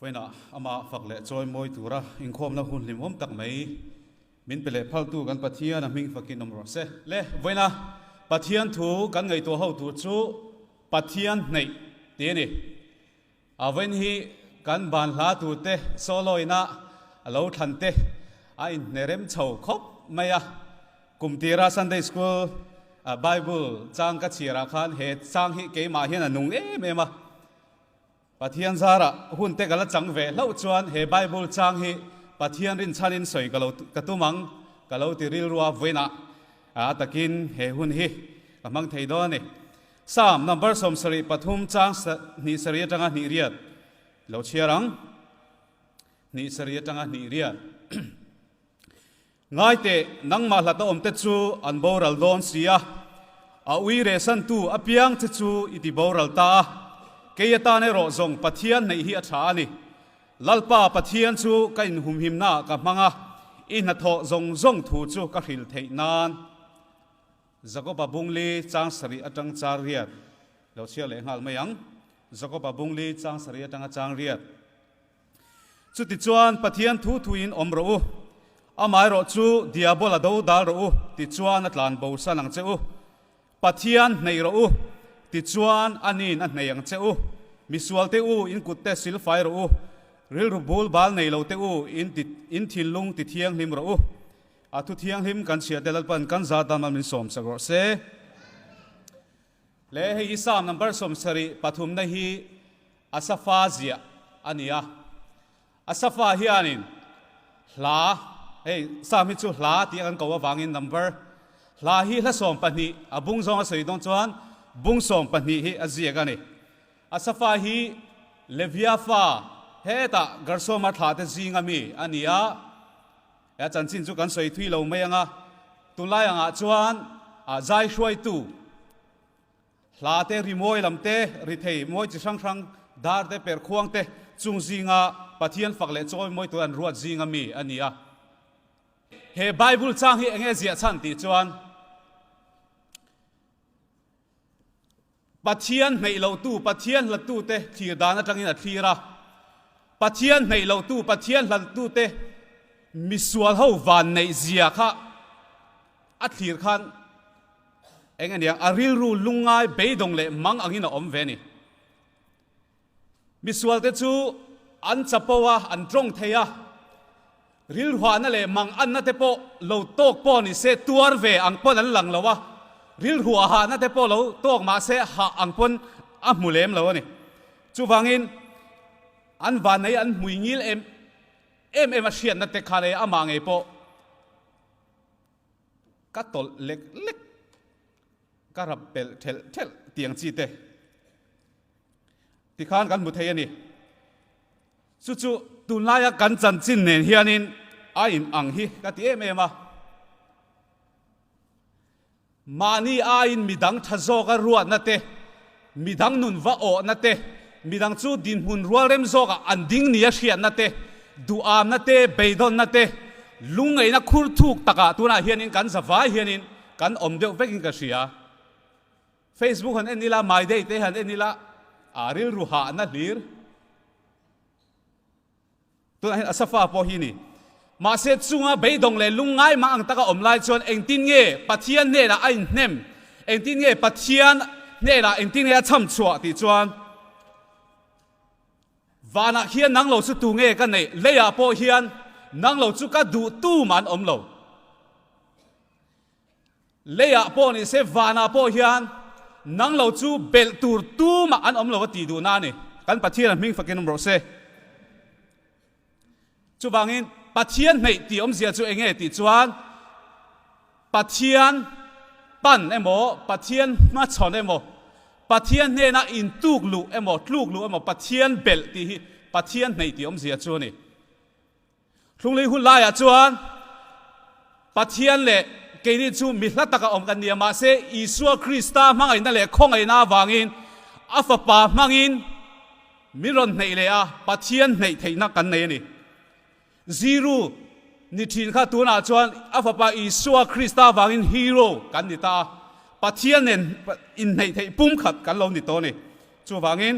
Vậy nè, ama phật lệ trôi môi tu ra, in khom na hun lim hom tak mấy, min pele phal tu gan pathian na ming fakin nom rose. Le, vậy nè, pathian thu gan ngày tu hậu tu chu, pathian này, thế này, vậy hi gan ban la tu te, solo ina, lâu thằng te, ai nerem chầu khóc mày à, cùng tira Sunday school, Bible, trang cái chia ra khan, hết trang hi cái mà hiền là nung em mà. Pathian zara hun te gala chang ve lo chuan he Bible chang hi pathian rin chanin soi galo katumang galo tiril ruwa vena takin he hun hi amang thei do ni Psalm number som sari pathum chang ni sari tanga ni riat lo chiarang ni sari tanga ni riat ngai te nangma hlata omte chu an boral don sia a ui re san tu apiang chu iti boral ta cái ta này rõ ràng pathian này hi thà ni lalpa pathian chu cái hum him na ka manga in tho zong zong thu chu ka hil thei nan zago babungli chang sari atang chariat lo chia le ngal mayang zago babungli chang sari atang chariat chu ti chuan pathian thu thu in omro amai ro chu diabola do dal ro ti chuan atlan bo sanang cheu pathian nei ro ti chuan anin an nei ang cheu misual te u in kutte sil fai ro ril ru bul bal nei lo te u in thil lung ti thiang him ro a thu thiang him kan sia delal pan kan za dam min som sagor se le hi Psalm number som sari pathum na hi asafa zia ania asafa hi anin hla hey Psalm hi chu hla ti an ko wangin number hla hi hla som pani abung zong a sei dong chuan bung som pani hi azia ga ni asafa hi leviafa heta garsoma thate zinga mi ania ya chanchin chu kan soi thui lo mai anga tulai anga chuan a zai shoi tu hlate rimoi lamte ri thei moi chi sang sang dar te per khuang te chung zinga pathian fakle choi moi tu an ruat zinga mi ania he bible chang hi enge zia chan ti chuan pathian nei lo tu pathian la tu te thir dana tangin a thira pathian nei lo tu pathian la tu te misual ho van nei zia kha a thir khan engania aril ru lungai beidong le mang angina om ve ni misual te chu an chapowa an trong theya ril hwana le mang an na te po lo tok po ni se tuar ve ang pon an lang lawa ril hua ha na te po lo tok ma se ha angpon a mulem lo ni chu wangin an van nei an muingil em a hriat na te khale a ma nge po ka tol lek lek ka rap pel thel thel tiang chi te ti khan kan mu thei ani chu tunlaya kan chan chin nen hianin a in ang hi ka ti em a mani ain midang thazo ka ruat na te midang nun va o na te midang chu din hun rual rem zo ka anding nia hriat na te duam na te beidon na te lungai na khur thuk taka tuna hianin kan zawai hianin kan omdeu vekin ka hria Facebook han enila my day te han enila aril ruha na lir tuna asafa po hini ma se chunga beidong le lungai ma ang taka omlai chon engtin nge pathian ne la ain nem engtin nge pathian ne la engtin nge cham chua ti chuan vana hian nang lo chu tu nge ka nei leya po hian nang lo chu ka du tu man om lo leya po ni se vana po hian nang lo chu bel tur tu ma an om lo ti du na ni kan pathian ming fakin ro se chu bangin pathian nei ti om zia chu enge ti chuan pathian pan emo pathian ma chon emo pathian ne na in tuk lu emo tluk lu emo pathian bel ti hi pathian nei ti om zia chu ni thlung lei hun la ya chuan pathian le ke ni chu mi hla taka om kan nia ma se Isua Krista mangai na le khongai na wangin afapa mangin miron nei le a pathian nei theina kan nei ni zero ni thin kha tu na chuan afapa Isua Krista wangin hero kan ni ta pathian nen in nei thei pum khat kan lo ni to ni chu wangin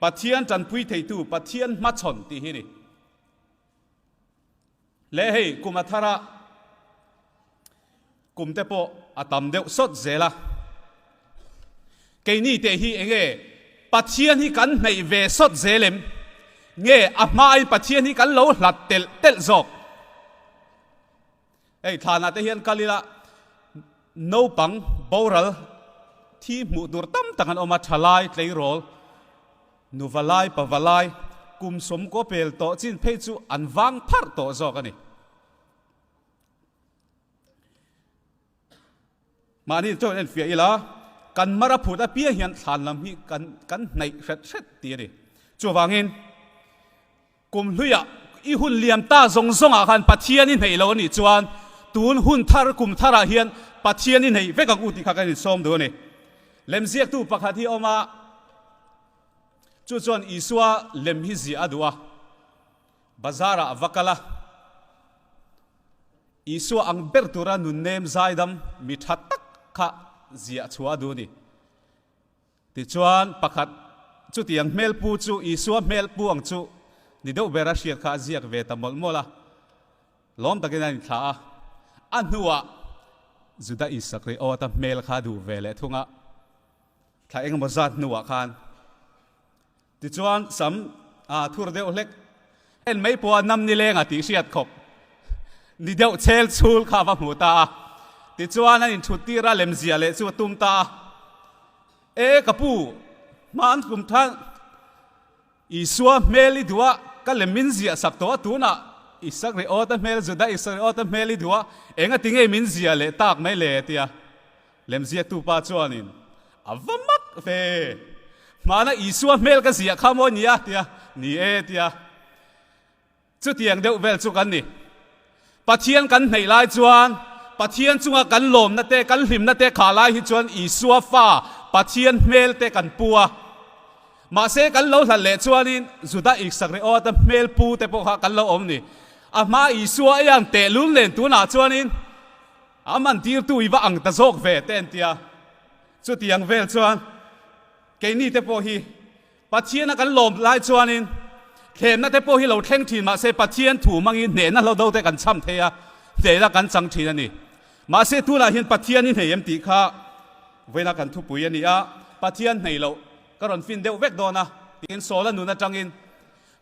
pathian chan pui thei tu pathian ma chon ti hi ni le hei kumathara kumte po atam deuh sot zela cái ni te hi enge pathian hi kan nei ve sot zelem nge amai pathian hi kan lo hlat tel zok ei thana te hian kalila no pang boral thi mu dur tam tangan oma thalai tlei rol nuvalai pavalai kum som ko pel to chin phei chu anwang phar to zok ani mani cho en fia ila kan mara phuta pia hian thlan lam hi kan nei hret ti ni chu wangin kum hluya i hun liam ta zong zonga khan pathian ni nei lo ni chuan tun hun thar kum thara hian pathian ni nei veka uti kha kan som do ni lem ziak tu pakhat hi oma chu chuan isua lem hi zi adua bazara avakala isua ang bertura nun nem zaidam mi that tak kha zia chua du ni ti chuan pakhat chu tiang mel pu chu isua mel pu ang chu ni do bera shiat kha ziak ve tamol mola lom takin an tha anhuwa juda isakri o ta mel kha du vele thunga tha eng mazat nuwa khan ti chuan sam thur deuh hlek en mai po nam ni lenga ti shiat khop ni deuh chel chul kha wa mu ta ti chuan an in thuti ra lem zia le chu tum ta e kapu man kum than isua meli duwa ka lemin zia sak to tuna isak re ota mel juda isak re ota meli duwa enga tinge min zia le tak mai le tia lem zia tu pa chuanin avamak fe mana isua mel ka zia khamo nia tia ni e tia chu tiang deuh vel chu kan ni pathian kan nei lai chuan pathian chunga kan lom na te kan hlim na te kha lai hi chuan isua fa pathian mel te kan puwa ma se kan lo hlan le chuanin juda isak re ota mel pu te po kha kan lo om ni ama isua yang te lun len tu na chuanin aman tir tu iwa ang ta zok ve ten tia chu tiang vel chuan ke ni te po hi pathian kan lom lai chuanin khem na te po hi lo thleng thin ma se pathian thu mangin ne na lo do te kan cham theya te la kan chang thin ani ma se tu la hian pathian ni hneim ti kha veina kan thu pui ani a pathian nei lo karon fin deuh vek dona tin sola nu na changin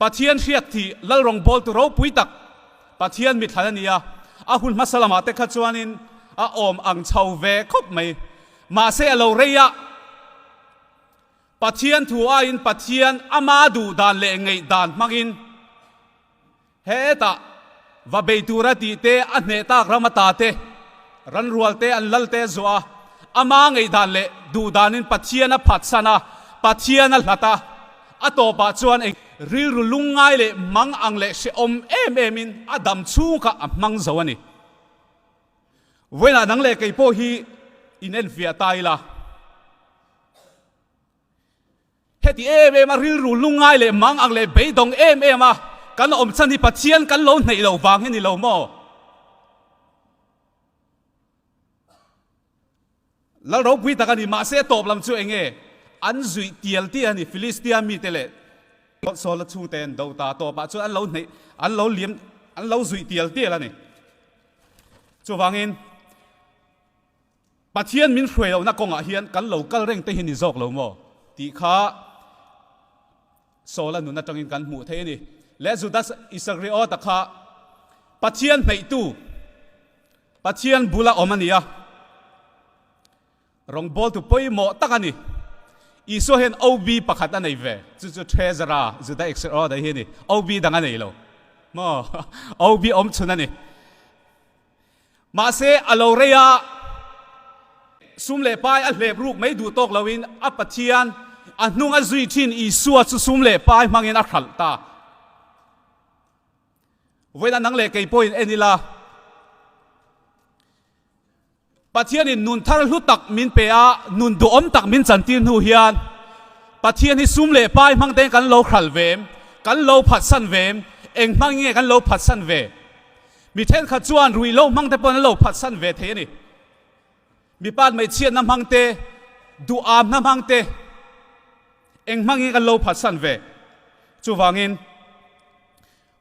pathian hriat thi lal rong bol tu ro pui tak pathian mi thlan ania a hun masalama te kha chuanin a om ang chho ve khop mai ma se alo reya pathian thu a in pathian ama du dan le ngei dan mangin heta va beitura ti te a hne tak ramata te ran rual te an lal te zoa ama ngei dan le du danin pathian a phat sana pathian a hlata a to pa chuan e ril ru lungai le mang ang le se om em emin adam chu ka mang zawani wena nang le kei po hi in en via taila heti em em a ril ru lungai le mang ang le beidong em em a kan om chani pathian kan lo nei lo wang ni lo mo la ro pui ta kan ni ma se top lam chu enge an zui tial ti ani philistia mi tele so la chu ten do ta to pa chu an lo nei an lo liam an lo zui tial ti la ni chu wangin pathian min hruai lo na konga hian kan lo kal reng te hin ni zok lo mo ti kha so la nu na tangin kan mu the ni le judas isagri o ta kha pathian nei tu pathian bula omania rong bol tu poi mo takani iso hen ob pakhat anei ve chu treasura juda extra da hi ni ob dang anei lo mo ob om chuna ni ma se aloreya sumle pai a hlep ruk mai du tok lawin a pathian a hnunga zui thin isua chu sumle pai mangin a khal ta wena nang le kei point enila pathian in nun thar hlu tak min pe a nun do om tak min chantin hu hian pathian hi sumle pai mang te kan lo khral vem kan lo phat san vem eng mang nge kan lo phat san ve mi then kha chuan rui lo mang te pon lo phat san ve the ni mi pat mai chian na mang te du am na mang te เอ็งมังกันโลพัดสันเวจูวางอิน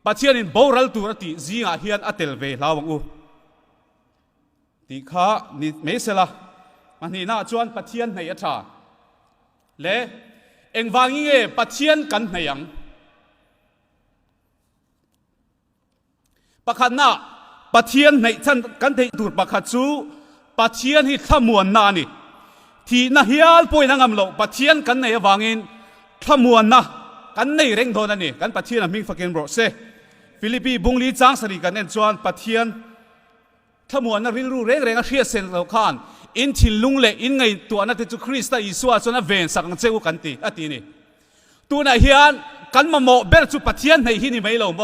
ปัจเจียนินบ่รัลตัวติจีงาเฮียนอัตเตลเวลาวังอูติข้านี่ไม่เสละมันนี่น่าจวนปัจเจียนในอัฐาเล่เอ็งวางอิงปัจเจียนกันในยังประคันน่ะปัจเจียนในฉันกันในตูดประคัดจูปัจเจียนที่ขมวนนานี่ที่น่าเฮียลป่วยนั่งอำโลปัจเจียนกันในวางอินขมวนนะกันในเร่งโดนนี่กันปัจเจียนมิงฟักเกนโรเซฟิลิปปีบุงลีจางสรีกันเอ็นจวนปัจเจียนขมวนนะริลรู้เร่งเชียเซนเราขานอินทิลุงเล่อินไงตัวนั้นที่จุคริสต์อิสวาจนเวนสังเจ้ากันตีอันนี้ตัวน่าเฮียนกันมาโมเบลจุปัจเจียนในที่นี่ไม่เราโม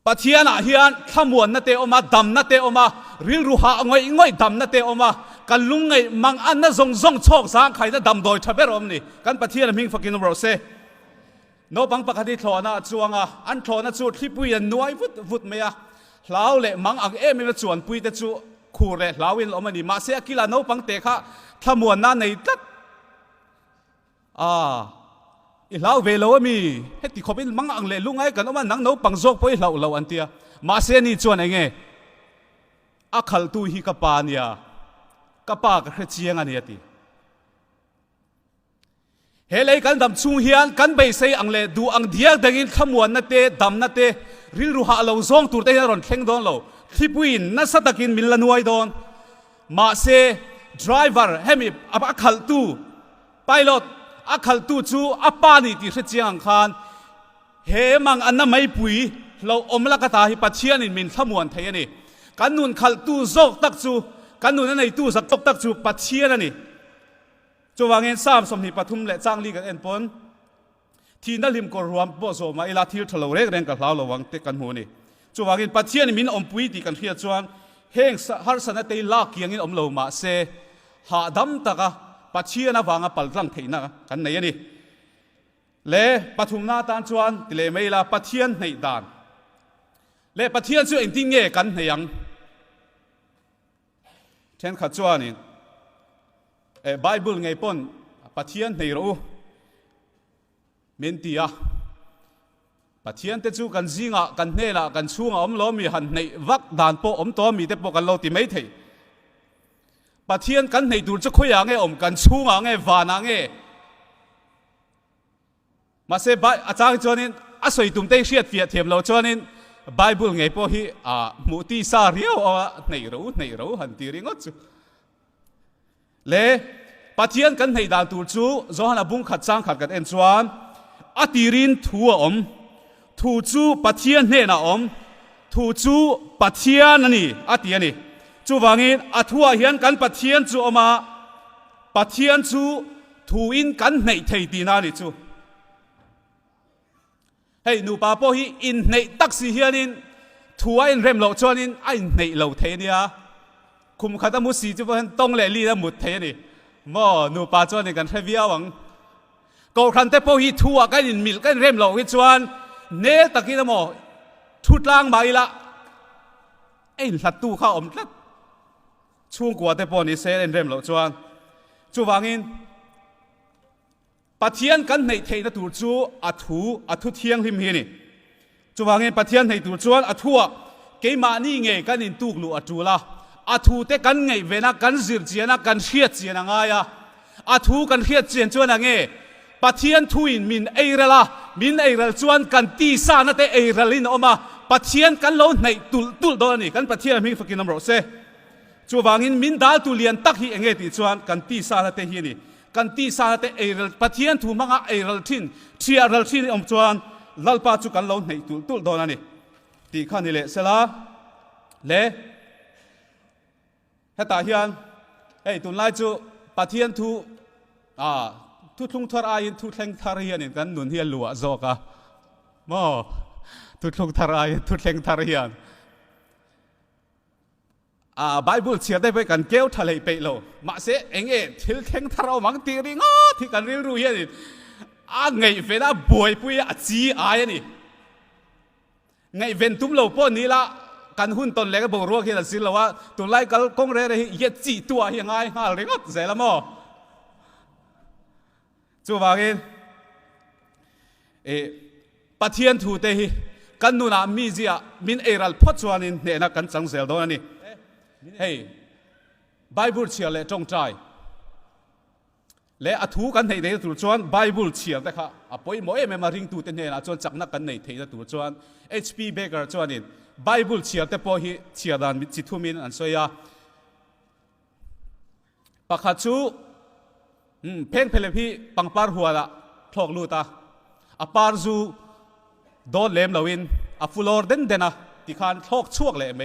ปัจเจียนเฮียนขมวนนั่นเตอมาดำนั่นเตอมาริลรู้หาง่อยดำนั่นเตอมากันลุงไงมังอันนั่นซงโชคสางใครนั่นดำโดยทับเบรอมนี่กันปัจเจียนมิงฟักกินโรเซ่โนบังปกติทอนะจวงอันทอนะจูที่ปุยนวยฟุดเมียลาวเละมังอังไม่มาจวนปุยแต่จูคูเละลาวินอมันนี่มาเสียกิลาโนบังเตะค่ะขมวนนั่นในตัดอีลาวเวลามีเฮติขบินมังอังเละลุงไงกันอมันนังโนบังโจกปุยลาวอันเตียมาเสียนี่จวนไงอักขลตูฮิกปานียกับปากเชียงอันนี้ตีเฮลัยกันดำชุงเฮียนกันไปใส่อังเลดูอังเดียกดังอินขมวนนั่นเตดำนั่นเตริลรู้หาเราซ่องตัวเตยรอนเข่งโดนเราที่ปุยนั่นสัตกินมิลลานวยโดนมาเซดไดรเวอร์เฮมิอักขลตูไพลอตอักขลตูจูอัปปานี่ที่เชียงคานเฮมังอันนั้นไม่ปุยเราอมละกตาฮิปัจเชียนินมินขมวนเทียนี่กันนุนขลตูโจกตักจูกันนู่นนั่นในตู้สักตกตักจูปัดเชียนั่นนี่จูวางเงิน3สมนิปฐุมและจ้างลีกันเอ็นปนที่นั่นริมกรวมบ่โซมาอีลาทิลทะเลเร่งแรงกับเราระวังเตกันหูนี่จูวางเงินปัดเชียนี่มินอมปุยตีกันเทียจวนเฮงฮาร์สันเตยลากเกียงเงินอมโลมาเซหาดำตะกะปัดเชียนะวางปัลลังเทนะกันไหนนี่เล่ปฐุมนาตานจวนติเลไม่ลาปัดเชียนในด่านเล่ปัดเชียนช่วยอินติ้งเง่กันในยังเช่นขัดจวนนี่ไบเบิลไงปนปัจเจียนในรู้เมนตีอะปัจเจียนเตจูกันซิงะกันเนละกันชูงะอมล้อมีหันในวักด่านโปอมตัวมีแต่ปกันเราติไม่เทปัจเจียนกันในดูจะคุยอะไรอมกันชูงะไงวานาไงมาเสบอาจารย์จวนนี้อาศัยตุ่มเตเชียดเฟียเทียมเราจวนนี้ไบเบิลไงพอฮีมุติสาเรียวในรู้หันตีริงอจูเล่ปัจเจียนกันในด่านตูจูโจฮันบุ้งขัดจ้างขัดกันเอ็นจวนอติรินทัวอมทูจูปัจเจียนเนน่ะอมทูจูปัจเจียนนี่อติยันนี่จูวางินอทัวเฮียนกันปัจเจียนจูอมาปัจเจียนจูทูอินกันในไทยตีนานี่จูเฮ้ยนูป้าพ่อฮีอินในตักสิเฮียนินทัวอินเริ่มโลจวนินไอในโลเทเนียคุมขัดมุสีจูเป็นต้องเล่ลีแล้วหมดเทนี่มอนูป้าจวนินกันเทวิอาวังก็ครั้งแต่พ่อฮีทัวกันอินมิลกันเริ่มโลวิจวนเนตะกี้นะมอทุดล่างมาอีละไอ้หลัดตู้ข้าอมลัดช่วงกว่าแต่พ่อนี่เซนเริ่มโลจวนจูวางินปัจเจียนกันในเทนตูจูอัทุเทียงริมเฮนี่จูวางเงินปัจเจียนในตูจวนอัทัวเกมานี่ไงกันอินตุกลูอัตูละอัทูเตกันไงเวนักกันซิร์เจียนักกันเชียดเจียนังไงอัทูกันเชียดเจียนจวนนังไงปัจเจียนทุยมินเอรละมินเอรลจวนกันตีซานาเตเอรลินออกมาปัจเจียนกันโลในตุลโดนี่กันปัจเจียนมิงฟักินน้ำรสเซจูวางเงินมินดาลตุเลียนตักฮีเองติจวนกันตีซานาเตฮีนี่กันตีสาเตเอรัลปัจเจียนถูมังอาเอรัลทินเชียรัลทินอมจวนลัลปาจุกันเราในตุลโดนันนี่ตีข้านี่เลยเสละเล่เฮตาเฮียนเอ้ตุนไลจูปัจเจียนถูทุลุงทารายินทุเลงทารายินกันนุนเฮียลัวโจกะมอทุลุงทารายินทุเลงทารายินไบเบิลเชื่อได้ไปกันเกลทะเลไปโลมาเสเองทิลเข่งทารมังตีริงที่กันริรู้ยันไงเวน่าบวยปุยจีอายนี่ไงเวนตุ้มโลปนี่ละ กันหุ่นตนเล็กบอกรัวขี้ละสินแล้วว่าตัวไล่กัลกงเร่เลยเย็ดจีตัวยังไงหาเรื่องเสร็จแล้วมั้งจู่ว่ากินปะเทียนถูเตhiกันนูน่ะมีเสียมินเอรัลพอดชวนินเนี่ยนะกันจังเซลโดนนี่เฮ้ยไบเบิลเชียร์เลยจงใจและอถูกันในเดือดตัวจวนไบเบิลเชียร์แต่ค่ะอ่ะพอยมวยมาริงตัวเต็นเนี่ยนะจวนจักนักกันในเดือดตัวจวน HP Baker จวนนี่ไบเบิลเชียร์แต่พอฮีเชียร์ดันจิตทุมินอันสวยปะขัดชูเพ่งเพลพี่ปังปาร์หัวละทอกลูตาอปาร์จูโดนเล็มลวินอฟูลอร์เดนเดนะที่ขานทอกช่วงเลยไหม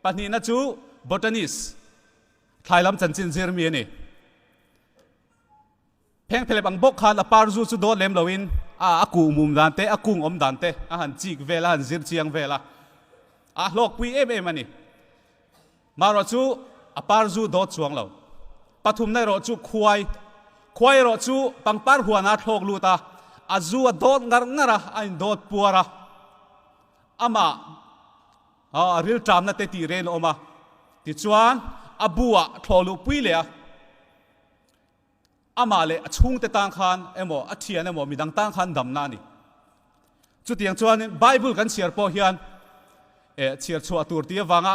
ปะนี้นะจูบอทานิสไทยลำจันจินเซอร์มีนี่เพ่งเพลบังบกขานอปาร์จูจูโดนเล็มลวินอากูมุมดันเตอากุงอมดันเตหันจิกเวลาหันซิร์เชียงเวลาโลกปุยเอ็มนี่มารอจูอปาร์จูโดดช่วงเราปฐุมในรอจูควายรอจูปังปาร์หัวนาทอกลูตาอาจูโดดงาระอันโดดปัวระอามาริลจามนั่นเตตีเรนออกมาติจวนอาบัวทอลูปุยเลยอามาเลยชุงเตตังขันโมอาเทียนโมมีดังตังขันดำนานี่จุดอย่างจวนนี่ไบเบิลกันเชียร์พอเฮียนเชียร์ชัวตัวที่วัง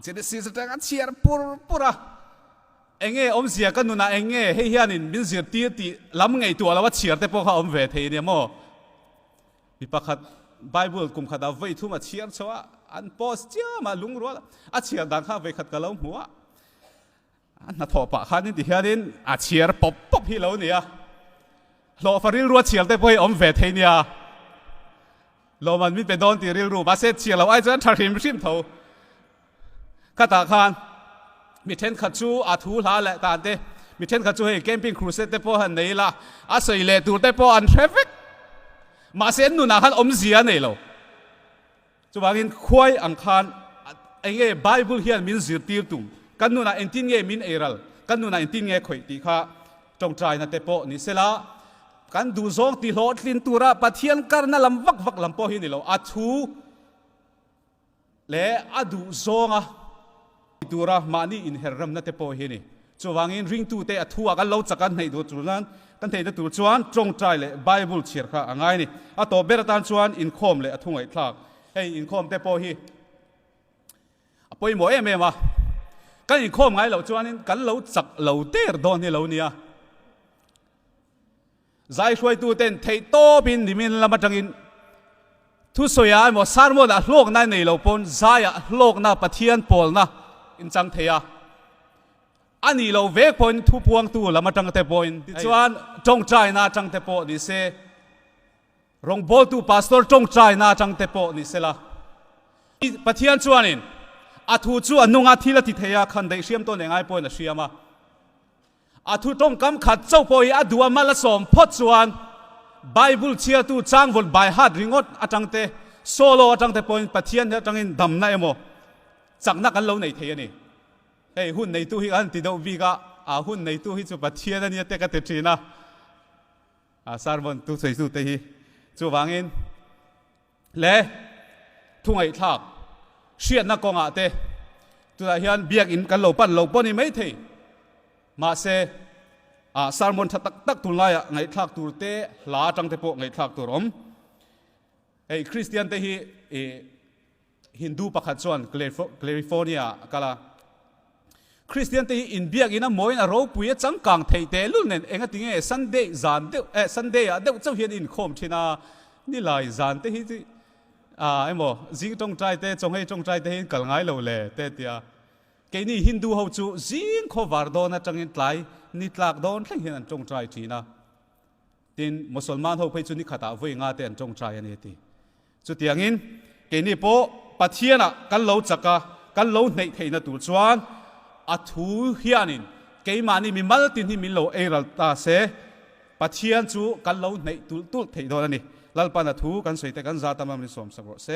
เจเนซิสแต่กันเชียร์ปุระเองอมเสียกันนู่นนะเองเฮียนินมินเสียตีล้ำไงตัวแล้วว่าเชียร์แต่พวกเขาอมเวทีเนี่ยมั้งมีประคัดไบเบิลกุมขัดเอาไว้ทุ่มเชียร์ชัวอันโพสเจ้ามาลุงรัวเชียร์ดังข้าไว้ขัดกันแล้วหัวนัทปะขันนี่ที่เฮียนินเชียร์ป๊อปฮีโร่เนี่ยรอฟาริลรัวเชียร์แต่พวกอมเวทีเนี่ยเรามันมีเป็นโดนตีเรียรู้มาเสียเชียร์เราไอ้เจ้าทาริมชิมเท่าข้าตาขานมีเทนขัดจูทูลาแหละตาเต้มีเทนขัดจูให้เกมปิ้งครูเซตเตปอหันนี่ละสวยเลยตูเตปออันเทรฟิกมาเสียนู่นนะขันอมเสียนี่เราจะว่ากินควายอังคารไอ้เงี้ยไบเบิลเฮียนมินสืบตีตุ่มกันนู่นนะเอ็นตินเงี้ยมินเอรัลกันนู่นนะเอ็นตินเงี้ยข่อยตีข้าจงใจนะเตปอนี่เสละกันดูซองตีโหดลินตูระปะเทียนกันนั่นลำวักลำพอหินี่เราทูและดูซองตูระมานี่อินเฮรัมนั่นเตปอหินี่จวางอินริงตูเตทูกันเราจักกันให้ดูจุนั้นกันเทตัวจวนจงใจเลยไบเบิลเชียร์ข้าง่ายนี่ตัวเบรตันจวนอินคอมเลยทุ่งไอ้คลากให้อินคอมเตปอหิปอยหมวยเอ็มวะกันอินคอมไงเราจวนกันเราจักเราเตอร์โดนนี่เราเนี่ยใจช่วยตัวเต้นเทโตบินดิมินละมาจังอินทุสยามสารมดโลกนั่นในเราปนใจโลกน่ะปะเทียนปอลน่ะอินจังเทียอันนี้เราเวกปนทุพวงตัวละมาจังเตปอนจวนจงใจน่ะจังเตปอดิเซรองบอลตัวพาสตอร์จงใจน่ะจังเตปอดิเซละปะเทียนจวนินทูจวนนุ่งอาทิละติเทียคันได้เสียมตัวไหนไงปอนเสียมาทุตรงกำขัดเจ้าพอยดูมาละสมพดชวนไบเบิลเชียร์ตูจ้างวนใบฮัดริงอดจังเตโซโลจังเตปอยปะเทียนจังอินดำในโมจักนักกันเราในเทียนี่เฮ้ยหุ่นในตู้ฮิอันติดวิกาหุ่นในตู้ฮิจูปะเทียนนี่เตกันเตจีนะสารวันตู้ใส่ตู้เตฮิจูวางอินเล่ทุ่งไอ้ทักเชียนนักกองอาเตตัวฮิอันเบียกอินกันเราปั้นเราปนนี่ไม่เทมาเซสารมนตักตุลายไงทักตัวเตลาจังเตปไงทักตัวรมไอ้คริสเตียนเตฮีฮินดูปักขัดส่วนแคลิฟอร์เนียกาลาคริสเตียนเตฮีอินเบียกินะมวยนะเราปุยจังกังเทเตลุนเนเองติงซันเดย์จานเดซันเดย์เดเจ้าเฮียนอินคอมชินานี่ลายจานเตฮีไอ้โมจิงจงใจเตจงให้จงใจเตฮิกัลไงเราเลยเตเตียแกนี่ฮินดูเขาจูจิงเขาวาร์โดนะจังอินไลนิตลากโดนเรื่องเห็นจงใจทีนะดินมุสลิมเขาไปจุนี่ขัดเอาไว้งาเต็นจงใจอันนี้ทีจุดอย่างนี้แกนี่โปปะเทียนะกันเราจักกันเราในเทนตัวจวนทูเฮียนินแกมานี่มีมัลตินที่มีเราเอรัลตาเซปะเทียนจูกันเราในตุลเทโดนนี่ลัลปานะทูกันสวยแต่กันซาตามันมีสมสักรเซ